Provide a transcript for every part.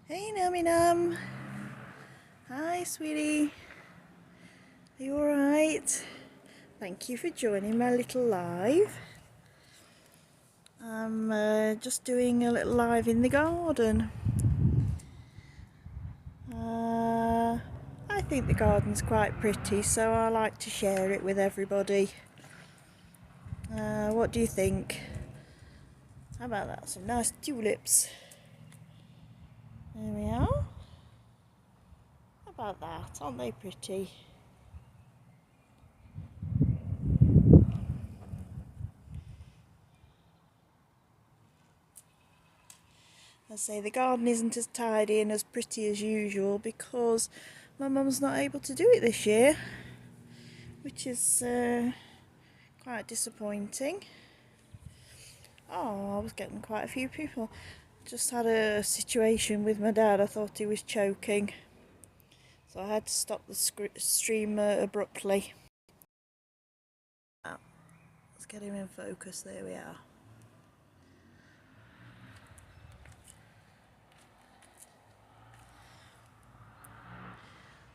Hey Nummy Num. Hi sweetie. Are you alright? Thank you for joining my little live. I'm just doing a little live in the garden. I think the garden's quite pretty, so I like to share it with everybody. What do you think? How about that? Some nice tulips. There we are. How about that? Aren't they pretty? I say the garden isn't as tidy and as pretty as usual because my mum's not able to do it this year, which is quite disappointing. Oh, I was getting quite a few people. Just had a situation with my dad. I thought he was choking, so I had to stop the stream abruptly. Let's get him in focus. There we are.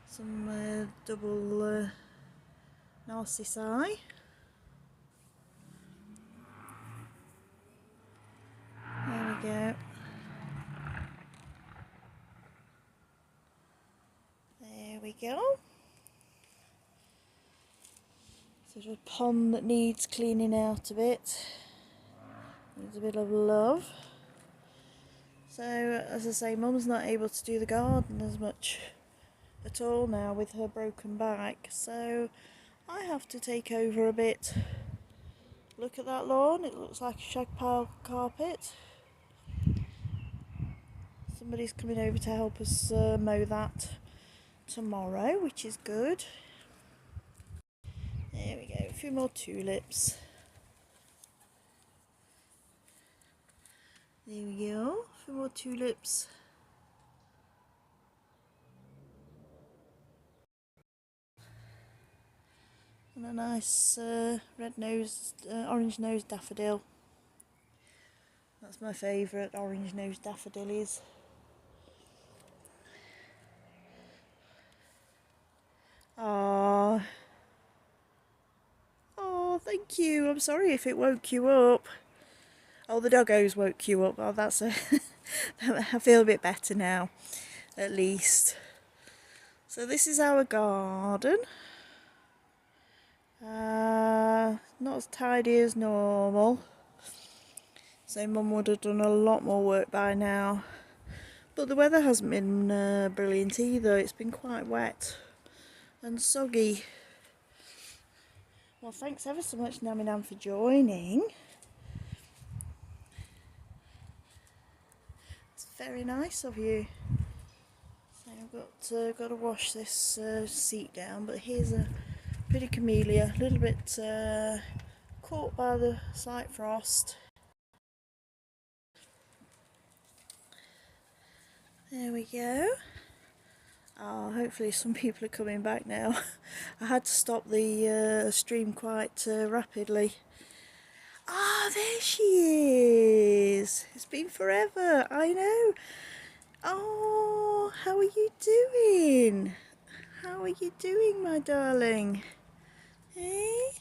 Some double narcissi. There we go. There we go. So just a pond that needs cleaning out a bit. Needs a bit of love. So as I say, Mum's not able to do the garden as much at all now with her broken back, so I have to take over a bit. Look at that lawn, it looks like a shag pile carpet. Somebody's coming over to help us mow that tomorrow, which is good. There we go, a few more tulips. There we go, a few more tulips. And a nice orange-nosed daffodil. That's my favourite, orange-nosed daffodilies. Ah, oh, thank you. I'm sorry if it woke you up. Oh, the doggos woke you up. Oh, that's a. I feel a bit better now, at least. So this is our garden. Not as tidy as normal. So Mum would have done a lot more work by now. But the weather hasn't been brilliant either. It's been quite wet and soggy. Well, thanks ever so much, Nammy Nam, for joining. It's very nice of you. So I've got to wash this seat down, but here's a pretty camellia, a little bit caught by the slight frost. There we go. Oh, hopefully some people are coming back now. I had to stop the stream quite rapidly. Ah, there she is. It's been forever, I know. Oh, how are you doing? How are you doing, my darling? Hey?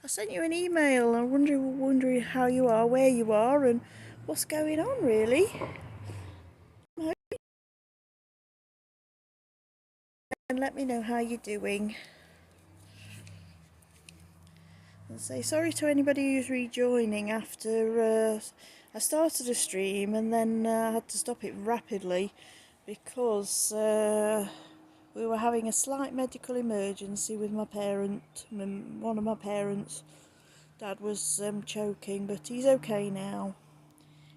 I sent you an email. I'm wondering how you are, where you are, and what's going on, really. And let me know how you're doing. And say sorry to anybody who's rejoining after I started a stream and then I had to stop it rapidly because we were having a slight medical emergency with my parent, one of my parents. Dad was choking, but he's okay now.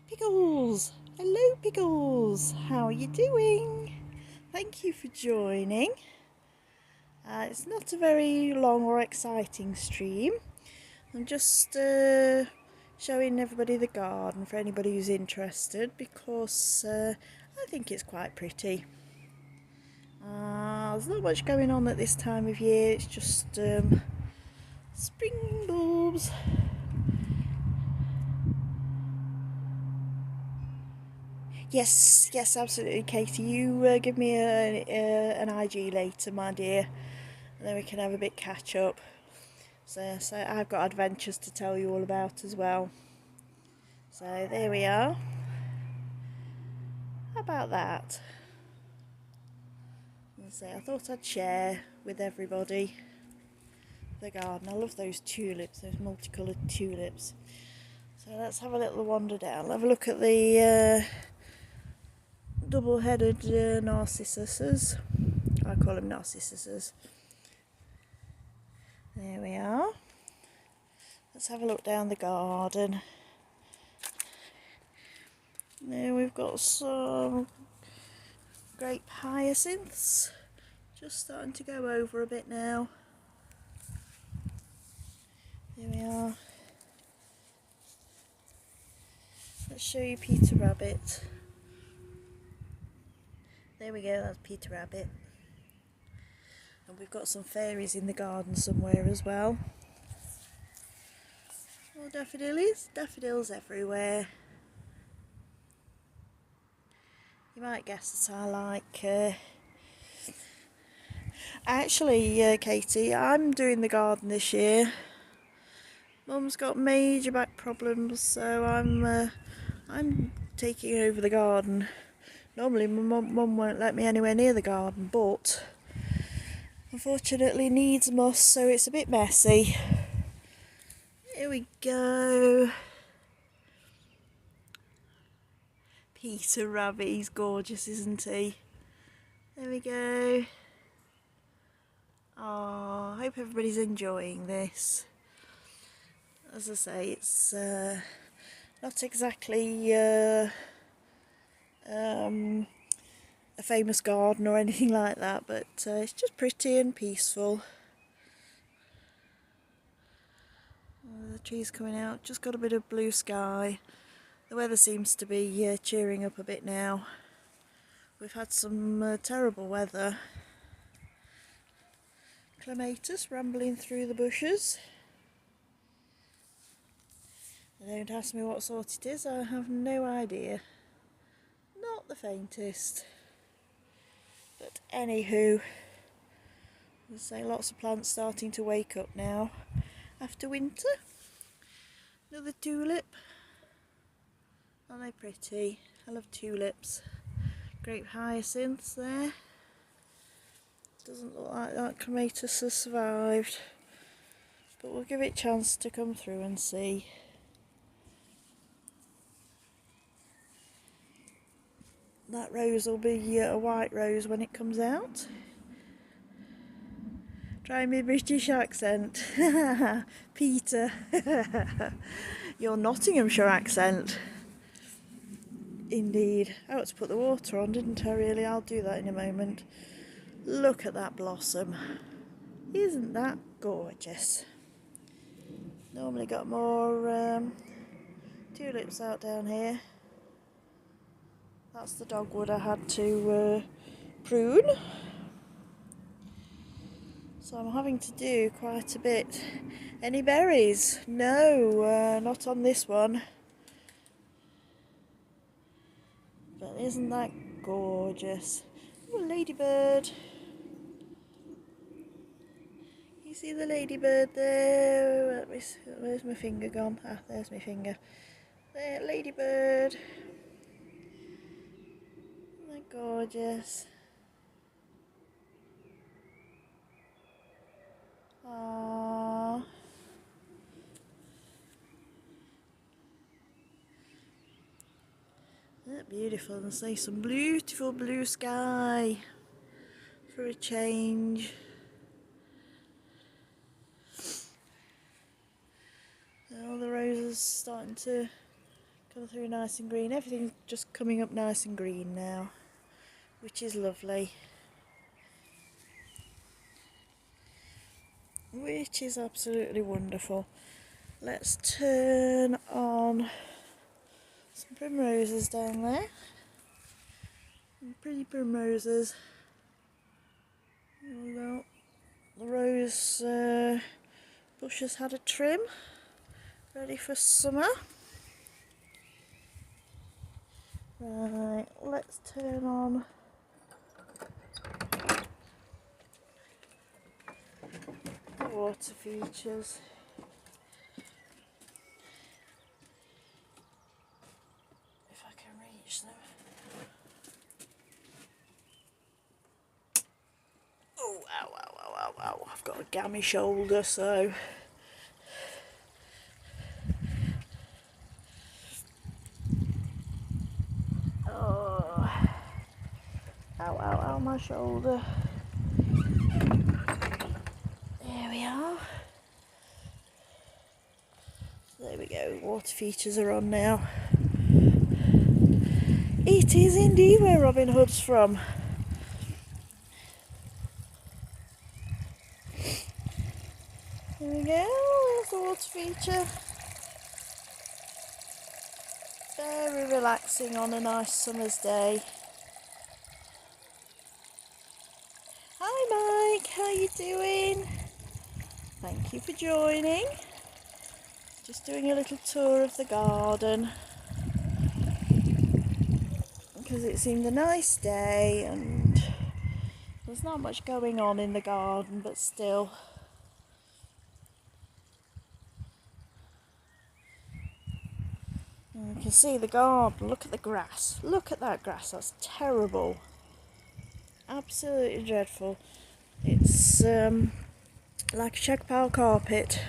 Pickles! Hello, Pickles! How are you doing? Thank you for joining. It's not a very long or exciting stream. I'm just showing everybody the garden for anybody who's interested because I think it's quite pretty. There's not much going on at this time of year, it's just spring bulbs. Yes, absolutely, Katie. You give me an IG later, my dear, and then we can have a bit catch up. So I've got adventures to tell you all about as well. So there we are. How about that? So I thought I'd share with everybody the garden. I love those tulips, those multicoloured tulips. So let's have a little wander down. Have a look at the double-headed narcissuses. I call them narcissuses. There we are. Let's have a look down the garden. There we've got some grape hyacinths, just starting to go over a bit now. There we are. Let's show you Peter Rabbit. There we go, that's Peter Rabbit. And we've got some fairies in the garden somewhere as well. More daffodils everywhere. You might guess that I like... Actually, Katie, I'm doing the garden this year. Mum's got major back problems, so I'm taking over the garden. Normally my mum won't let me anywhere near the garden, but unfortunately needs must, so it's a bit messy. Here we go. Peter Rabbit, he's gorgeous, isn't he? There we go. Oh, I hope everybody's enjoying this. As I say, it's not exactly a famous garden or anything like that, but it's just pretty and peaceful. The trees coming out, just got a bit of blue sky. The weather seems to be cheering up a bit now. We've had some terrible weather. Clematis rambling through the bushes. Don't ask me what sort it is, I have no idea. Not the faintest. But anywho, I'd say lots of plants starting to wake up now after winter. Another tulip. Aren't they pretty? I love tulips. Grape hyacinths there. Doesn't look like that clematis has survived, but we'll give it a chance to come through and see. That rose will be a white rose when it comes out. Try my British accent. Peter. Your Nottinghamshire accent. Indeed. I ought to put the water on, didn't I really? I'll do that in a moment. Look at that blossom. Isn't that gorgeous? Normally got more tulips out down here. That's the dogwood I had to prune. So I'm having to do quite a bit. Any berries? No, not on this one. But isn't that gorgeous? Oh, ladybird. You see the ladybird there? Where's my finger gone? Ah, there's my finger. There, ladybird. Isn't that gorgeous? Aww. Isn't that beautiful? And say some beautiful blue sky for a change. All the roses starting to come through nice and green. Everything's just coming up nice and green now, which is lovely. Which is absolutely wonderful. Let's turn on some primroses down there. Some pretty primroses. There we go. The rose bush has had a trim, ready for summer. Right, let's turn on the water features. If I can reach them. Oh, ow, ow, ow, ow, ow. I've got a gammy shoulder, so... Oh. Ow, ow, ow, my shoulder. There we are. There we go, water features are on now. It is indeed where Robin Hood's from. There we go, there's the water feature. Very relaxing on a nice summer's day. Hi Mike, how you doing? Thank you for joining. Just doing a little tour of the garden. Because it seemed a nice day and there's not much going on in the garden, but still. You can see the garden, look at the grass. Look at that grass, that's terrible. Absolutely dreadful. It's like a check pile carpet.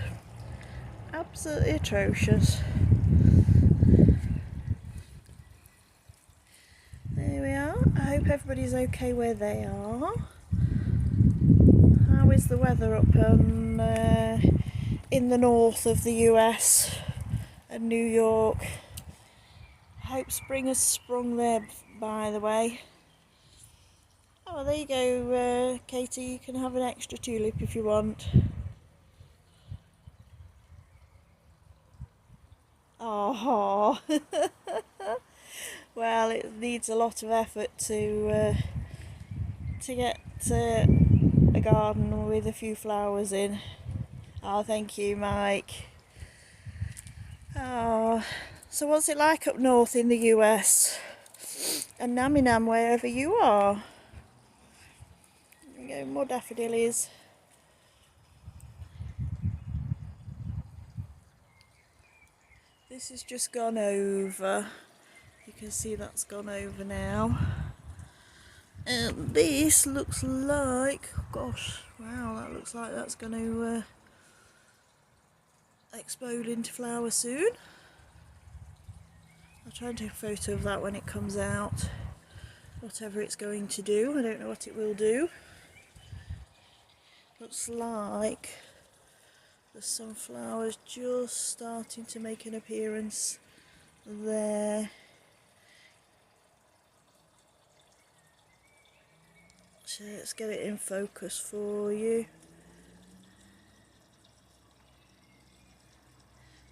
Absolutely atrocious. There we are. I hope everybody's okay where they are. How is the weather up in the north of the US and New York? I hope spring has sprung there, by the way. Oh, there you go, Katie. You can have an extra tulip if you want. Oh, well, it needs a lot of effort to get a garden with a few flowers in. Oh, thank you, Mike. Oh, so what's it like up north in the US? And Naminam, wherever you are. There you go, more daffodillies. This has just gone over. You can see that's gone over now. And this looks like, gosh, wow, that looks like that's going to explode into flower soon. I'll try and take a photo of that when it comes out. Whatever it's going to do, I don't know what it will do. Looks like the sunflowers just starting to make an appearance there. So let's get it in focus for you.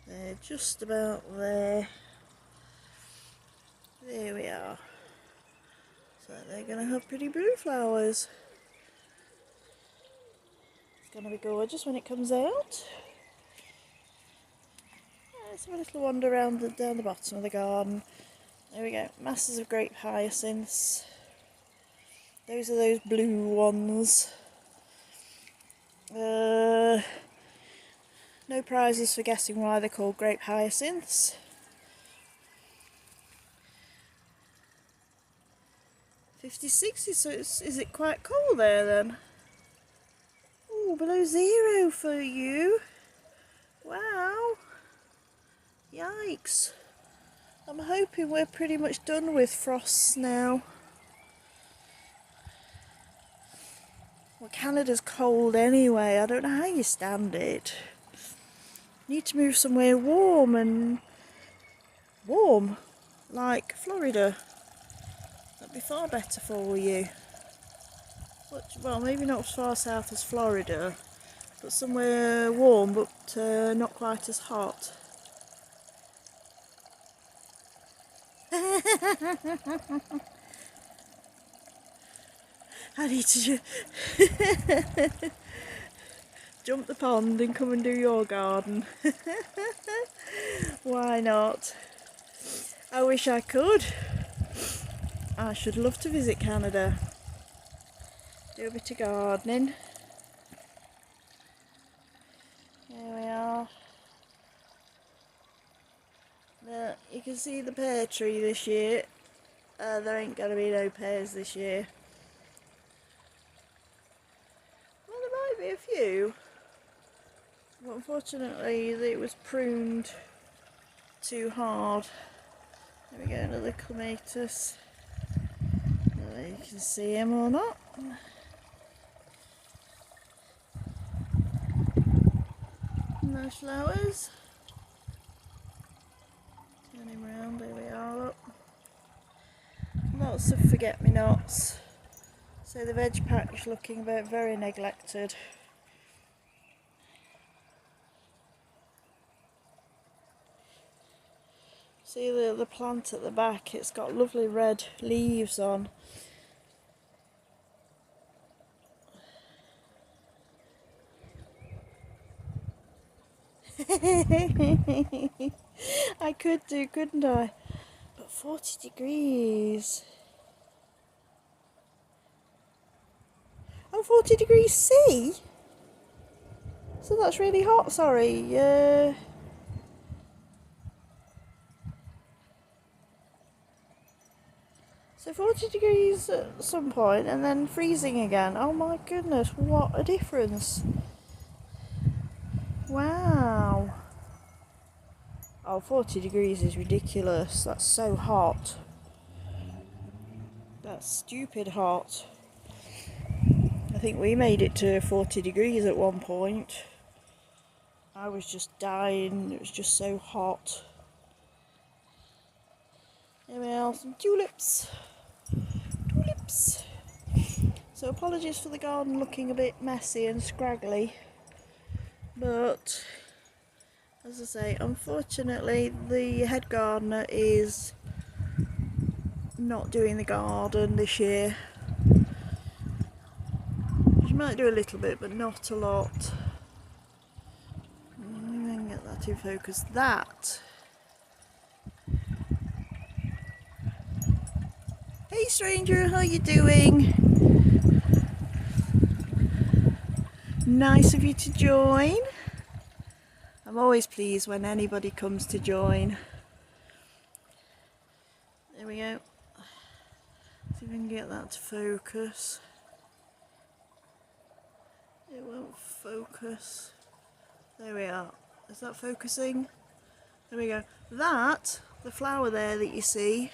They're just about there. There we are. So they're going to have pretty blue flowers. It's going to be gorgeous when it comes out. Let's have a little wander around down the bottom of the garden. There we go, masses of grape hyacinths. Those are those blue ones. No prizes for guessing why they're called grape hyacinths. .50, so is it quite cold there then? Oh, below zero for you. Wow. Yikes. I'm hoping we're pretty much done with frosts now. Well, Canada's cold anyway. I don't know how you stand it. Need to move somewhere warm and warm, like Florida. That'd be far better for you. Well, maybe not as far south as Florida, but somewhere warm but not quite as hot. I need to jump the pond and come and do your garden. Why not? I wish I could. I should love to visit Canada. Do a bit of gardening. Here we are. Now, you can see the pear tree this year. There ain't going to be no pears this year. Well, there might be a few. But unfortunately, it was pruned too hard. There we go, another clematis. Whether you can see him or not. Nice flowers. Turn him round, there we are, look. Lots of forget-me-nots. So the veg patch looking very neglected. See the plant at the back, it's got lovely red leaves on. I could do, couldn't I? But 40 degrees. Oh, 40 degrees C? So that's really hot, sorry. So 40 degrees at some point and then freezing again. Oh my goodness, what a difference. Wow. Oh, 40 degrees is ridiculous. That's so hot. That's stupid hot. I think we made it to 40 degrees at one point. I was just dying. It was just so hot. There we are, some tulips. Tulips. So apologies for the garden looking a bit messy and scraggly. But as I say, unfortunately the head gardener is not doing the garden this year. She might do a little bit, but not a lot. Then get that in focus. That. Hey stranger, how you doing? Nice of you to join. I'm always pleased when anybody comes to join. There we go. See if we can get that to focus. It won't focus. There we are. Is that focusing? There we go. That, the flower there that you see,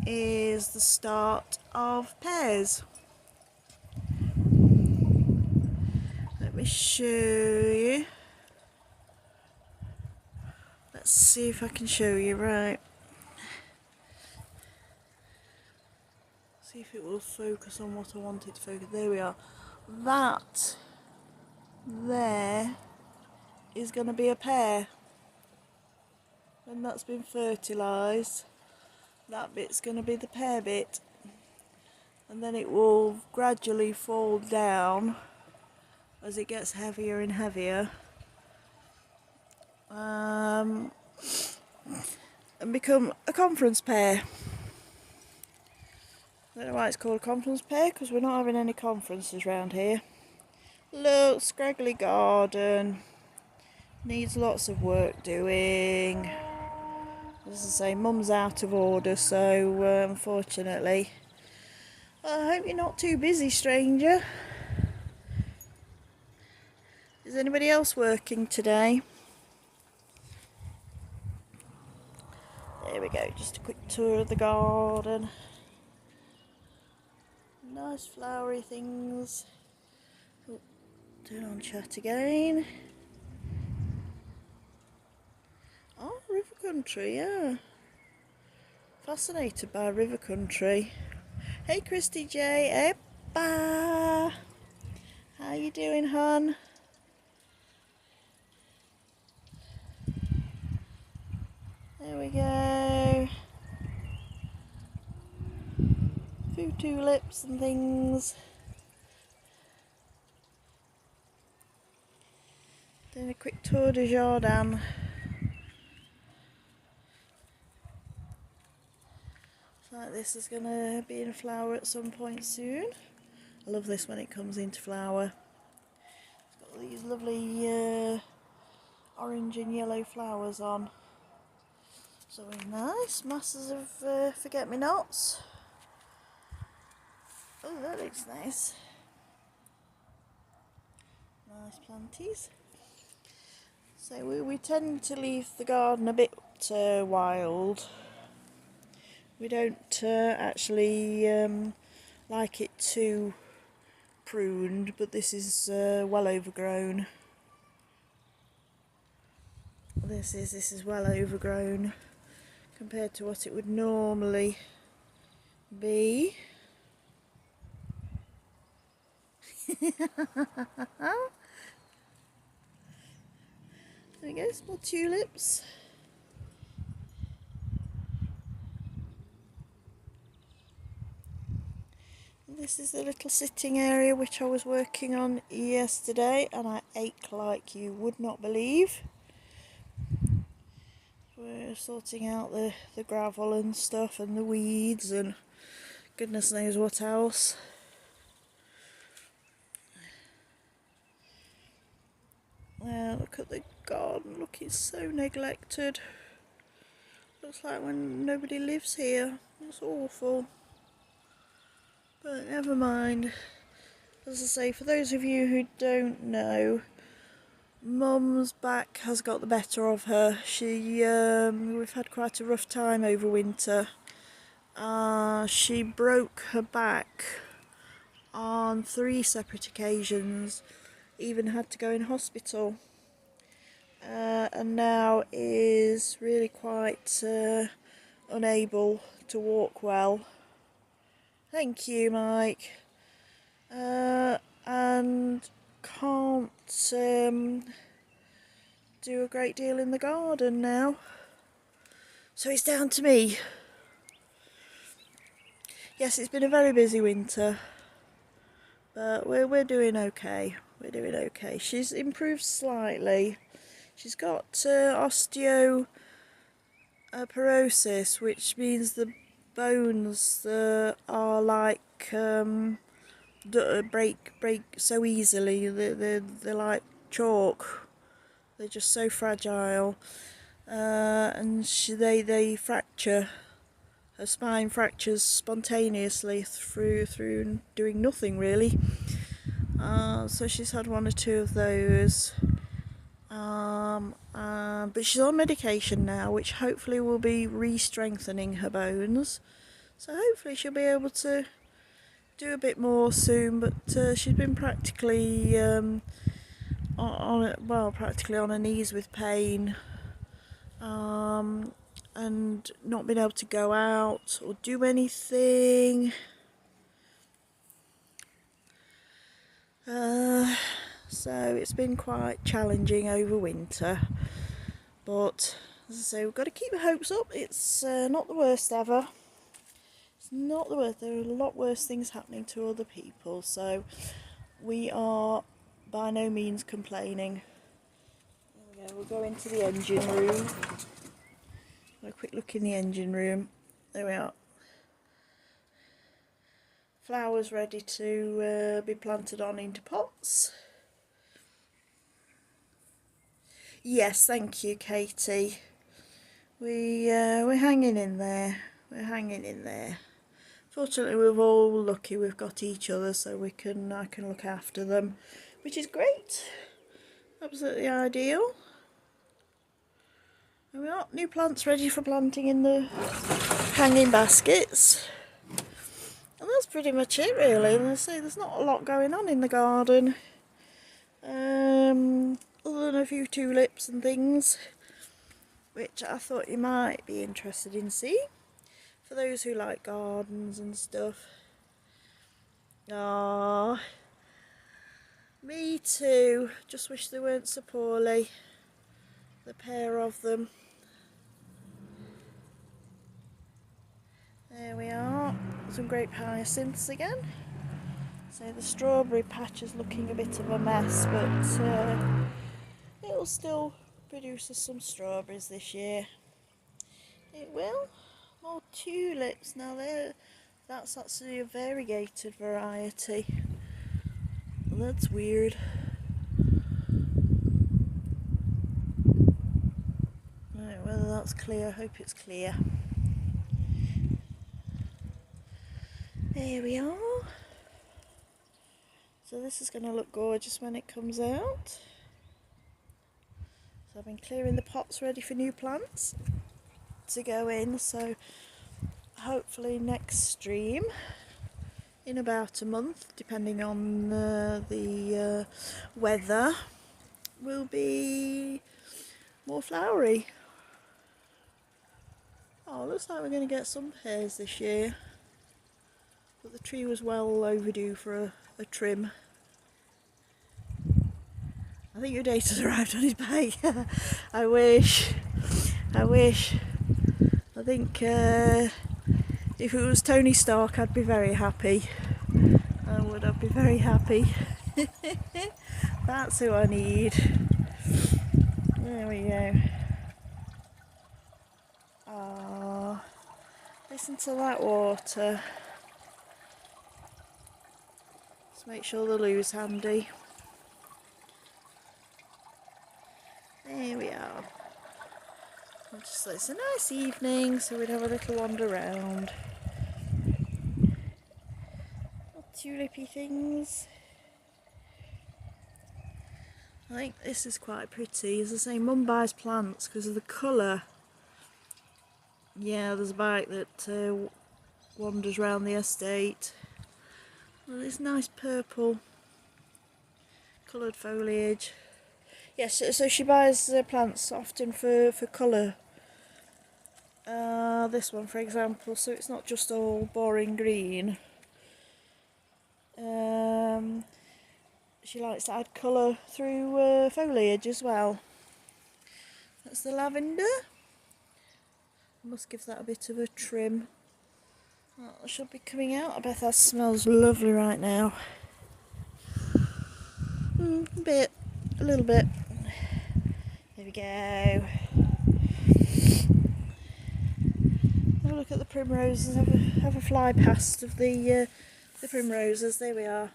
is the start of pears. Let me show you. Let's see if I can show you right. See if it will focus on what I want it to focus. There we are. That there is going to be a pear. When that's been fertilised, that bit's going to be the pear bit. And then it will gradually fall down as it gets heavier and heavier. And become a conference pear. I don't know why it's called a conference pear, because we're not having any conferences around here. Look, scraggly garden. Needs lots of work doing. As I say, mum's out of order, so unfortunately. I hope you're not too busy, stranger. Is anybody else working today? There we go, just a quick tour of the garden. Nice flowery things. Oh, turn on chat again. Oh, river country, yeah. Fascinated by river country. Hey Christy J, Ebba. How you doing, hon? There we go. A few tulips and things. Doing a quick tour de jardin. So This is going to be in flower at some point soon. I love this when it comes into flower. It's got these lovely orange and yellow flowers on. So very nice. Masses of forget-me-nots. Oh, that looks nice. Nice planties. So we tend to leave the garden a bit wild. We don't actually like it too pruned, but this is well overgrown. This is well overgrown compared to what it would normally be. There we go, small tulips. This is the little sitting area which I was working on yesterday, and I ache like you would not believe. We're sorting out the gravel and stuff and the weeds and goodness knows what else. Look at the garden, look, it's so neglected. Looks like when nobody lives here. It's awful. But never mind. As I say, for those of you who don't know, Mum's back has got the better of her. We've had quite a rough time over winter. She broke her back on 3 separate occasions, even had to go in hospital, and now is really quite unable to walk well. Thank you, Mike. And can't do a great deal in the garden now. So it's down to me. Yes, it's been a very busy winter, but we're doing okay. We're doing okay. She's improved slightly. She's got osteoporosis, which means the bones are like break so easily. They're like chalk. They're just so fragile, and they fracture. Her spine fractures spontaneously through doing nothing really. So she's had 1 or 2 of those. But she's on medication now, which hopefully will be re-strengthening her bones. So hopefully she'll be able to do a bit more soon. But she's been practically practically on her knees with pain, and not been able to go out or do anything. So it's been quite challenging over winter, but as I say, we've got to keep the hopes up. It's not the worst ever. It's not the worst. There are a lot worse things happening to other people, so we are by no means complaining. There we go. We'll go into the engine room. A quick look in the engine room. There we are. Flowers ready to be planted on into pots. Yes, thank you, Katie. We're hanging in there. We're hanging in there. Fortunately, we're all lucky we've got each other, so I can look after them, which is great. Absolutely ideal. And we got new plants ready for planting in the hanging baskets. And that's pretty much it really. And I say there's not a lot going on in the garden. Other than a few tulips and things, which I thought you might be interested in seeing, for those who like gardens and stuff. Ah, me too. Just wish they weren't so poorly, the pair of them. There we are, some grape hyacinths again. So the strawberry patch is looking a bit of a mess, but it'll still produce us some strawberries this year. It will. More tulips. Now that's actually a variegated variety. That's weird. Right, whether that's clear, I hope it's clear. There we are. So this is going to look gorgeous when it comes out. So I've been clearing the pots ready for new plants to go in, so hopefully next stream in about a month, depending on the weather, will be more flowery. Oh, looks like we're going to get some pears this year, but the tree was well overdue for a trim. I think your data's arrived on his bag. I wish. I think if it was Tony Stark, I'd be very happy. I'd be very happy. That's who I need. There we go. Ah, listen to that water. Let's make sure the loo's handy. There we are. It's a nice evening, so we'd have a little wander around. Tulipy things. I think this is quite pretty. As I say, Mum buys plants because of the colour. Yeah, there's a bike that wanders around the estate. Well, this nice purple coloured foliage. Yes, so she buys plants often for colour. This one, for example, so it's not just all boring green. She likes to add colour through foliage as well. That's the lavender. Must give that a bit of a trim. That should be coming out. I bet that smells lovely right now. A little bit. There we go. Have a look at the primroses. Have a fly past of the primroses. There we are.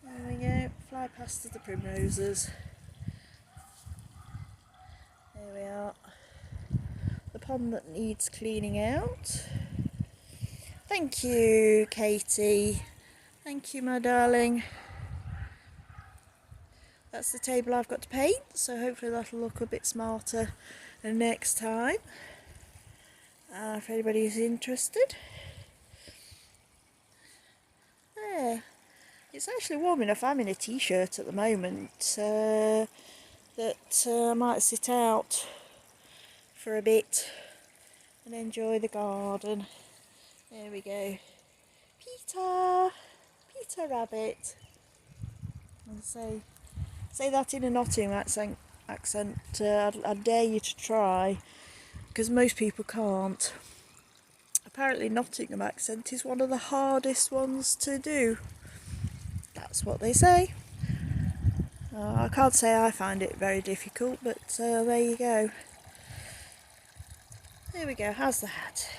There we go. Fly past of the primroses. There we are. The pond that needs cleaning out. Thank you, Katie. Thank you, my darling. That's the table I've got to paint, so hopefully that'll look a bit smarter next time. If anybody's interested. There. It's actually warm enough. I'm in a t-shirt at the moment that I might sit out for a bit and enjoy the garden. There we go. Peter Rabbit. And say that in a Nottingham accent. I'd dare you to try, because most people can't. Apparently Nottingham accent is one of the hardest ones to do. That's what they say. I can't say I find it very difficult, but there you go. There we go. How's that?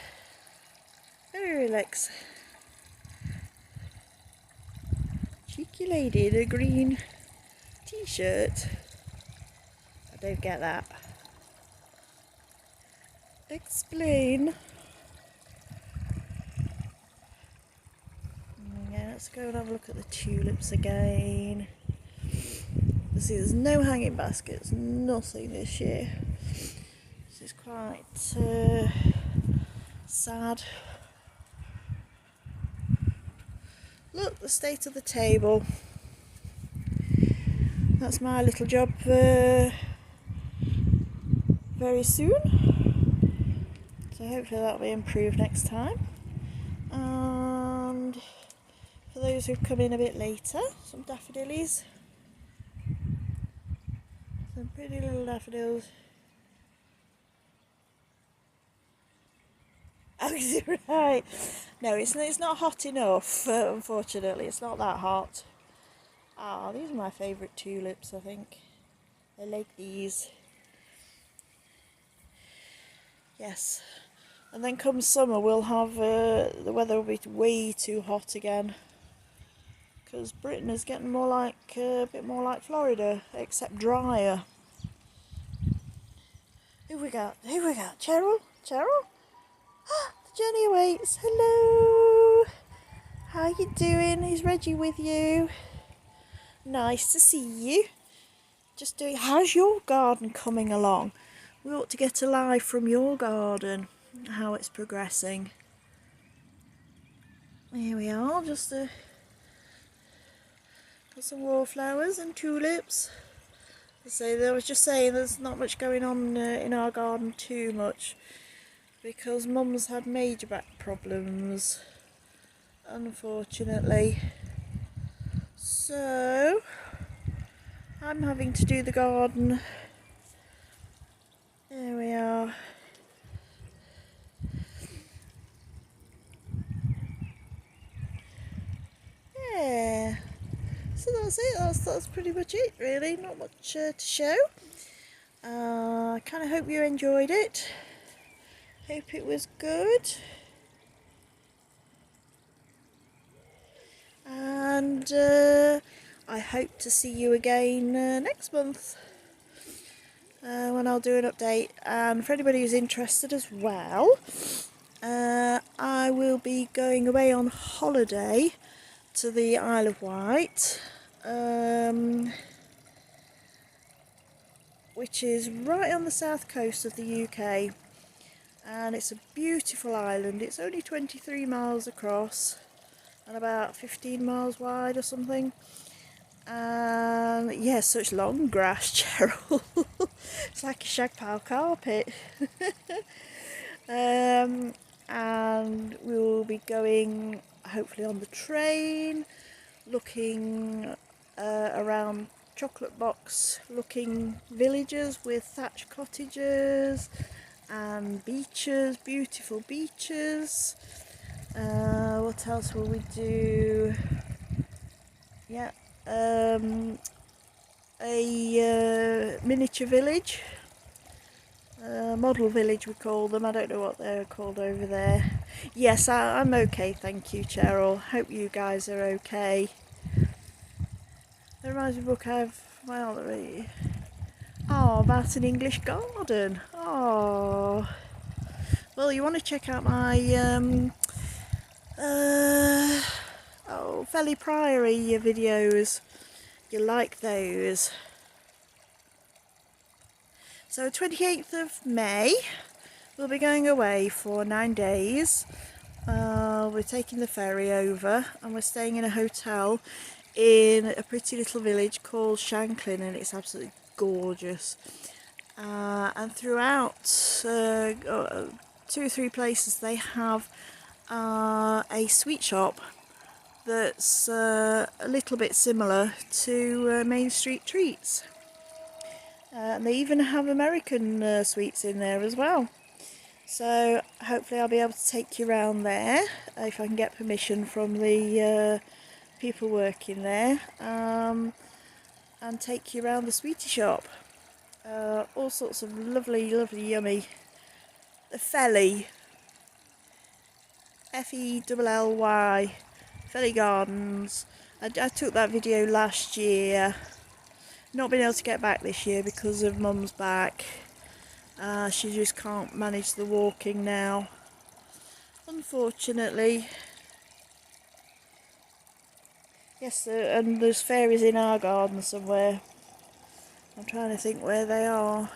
Very relaxed. Cheeky lady in a green t-shirt. I don't get that. Explain. Yeah, let's go and have a look at the tulips again. See, there's no hanging baskets, nothing this year. This is quite sad. Look, the state of the table. That's my little job very soon. So hopefully that'll be improved next time. And for those who've come in a bit later, some daffodillies. Some pretty little daffodils. Oh, right. No, it's not hot enough, unfortunately. It's not that hot. Ah, these are my favourite tulips, I think. I like these. Yes. And then come summer we'll have, the weather will be way too hot again. Because Britain is getting more like, a bit more like Florida, except drier. Who we got? Who we got? Cheryl? Cheryl? Ah, the journey awaits. Hello. How you doing? Is Reggie with you? Nice to see you. Just doing. How's your garden coming along? We ought to get a live from your garden. How it's progressing. Here we are. Just got some wallflowers and tulips. I was just saying there's not much going on in our garden too much because Mum's had major back problems, unfortunately. So I'm having to do the garden. There we are. Yeah. So that's it. That's pretty much it, really. Not much to show. I kind of hope you enjoyed it. Hope it was good. And I hope to see you again next month when I'll do an update. And for anybody who's interested as well, I will be going away on holiday to the Isle of Wight, which is right on the south coast of the UK, and it's a beautiful island. It's only 23 miles across and about 15 miles wide or something. And yeah, such long grass, Cheryl. It's like a shag pile carpet. And we will be going hopefully on the train, looking around chocolate box looking villages with thatched cottages and beaches, beautiful beaches. What else will we do? Yeah, a miniature village, model village we call them. I don't know what they're called over there. Yes, I'm okay, thank you, Cheryl. Hope you guys are okay. That reminds me of a book I've, about an English garden. Oh, well, you want to check out my Felly Priory videos. You like those. So 28th of May we'll be going away for 9 days. We're taking the ferry over and we're staying in a hotel in a pretty little village called Shanklin, and it's absolutely gorgeous. And throughout 2 or 3 places they have a sweet shop that's a little bit similar to Main Street Treats. And they even have American sweets in there as well. So hopefully I'll be able to take you around there if I can get permission from the people working there, and take you around the sweetie shop. All sorts of lovely, yummy. The Felly, Felly, Felly Gardens. I took that video last year. Not been able to get back this year because of Mum's back. She just can't manage the walking now, unfortunately. Yes, and there's fairies in our garden somewhere. I'm trying to think where they are.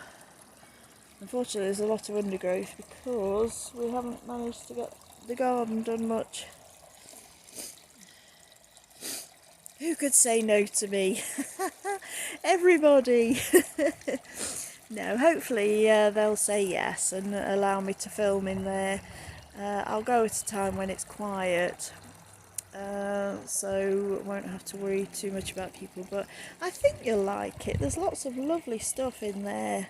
Unfortunately, there's a lot of undergrowth because we haven't managed to get the garden done much. Who could say no to me? Everybody! No, hopefully they'll say yes and allow me to film in there. I'll go at a time when it's quiet, so I won't have to worry too much about people, but I think you'll like it. There's lots of lovely stuff in there.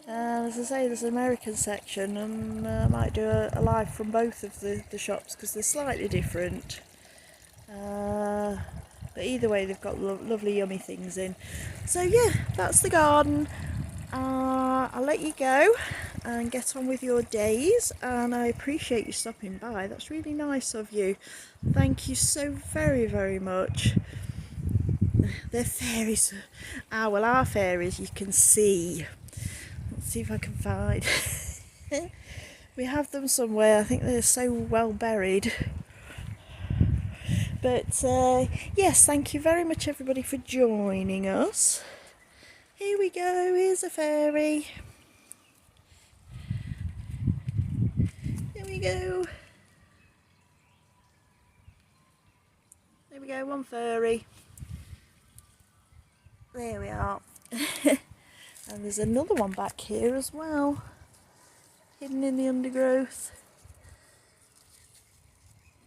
As I say, there's an American section, and I might do a live from both of the shops because they're slightly different. But But either way, they've got lovely yummy things in. So yeah, that's the garden. I'll let you go and get on with your days, and I appreciate you stopping by. That's really nice of you. Thank you so very, very much. They're fairies. Well, our fairies you can see. Let's see if I can find. We have them somewhere. I think they're so well buried. But yes, thank you very much everybody for joining us. Here we go, here's a fairy. Here we go. There we go, one fairy. There we are. And there's another one back here as well, hidden in the undergrowth.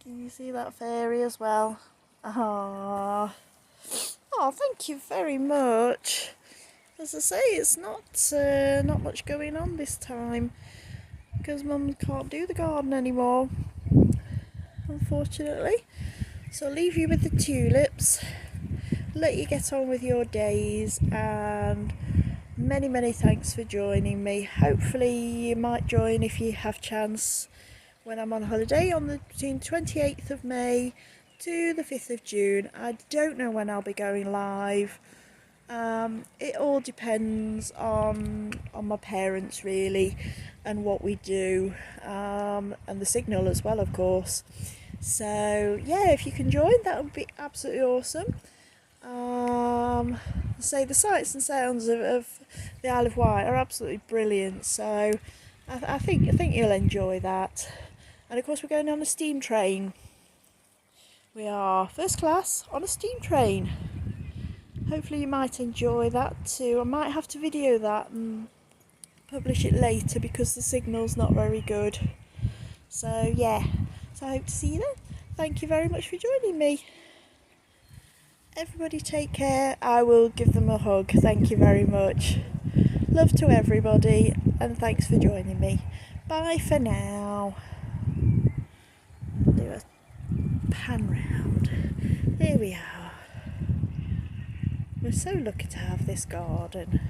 Can you see that fairy as well? Ah. Oh, thank you very much. As I say, it's not much going on this time because Mum can't do the garden anymore, unfortunately. So I'll leave you with the tulips, let you get on with your days, and many thanks for joining me. Hopefully you might join if you have chance when I'm on holiday between 28th of May to the 5th of June. I don't know when I'll be going live. It all depends on my parents really, and what we do, and the signal as well, of course. So yeah, if you can join, that would be absolutely awesome. So the sights and sounds of the Isle of Wight are absolutely brilliant. So I think you'll enjoy that. And of course we're going on a steam train. We are first class on a steam train. Hopefully you might enjoy that too. I might have to video that and publish it later because the signal's not very good. So yeah, so I hope to see you then. Thank you very much for joining me. Everybody take care. I will give them a hug. Thank you very much. Love to everybody and thanks for joining me. Bye for now. Do a pan round. There we are. We're so lucky to have this garden.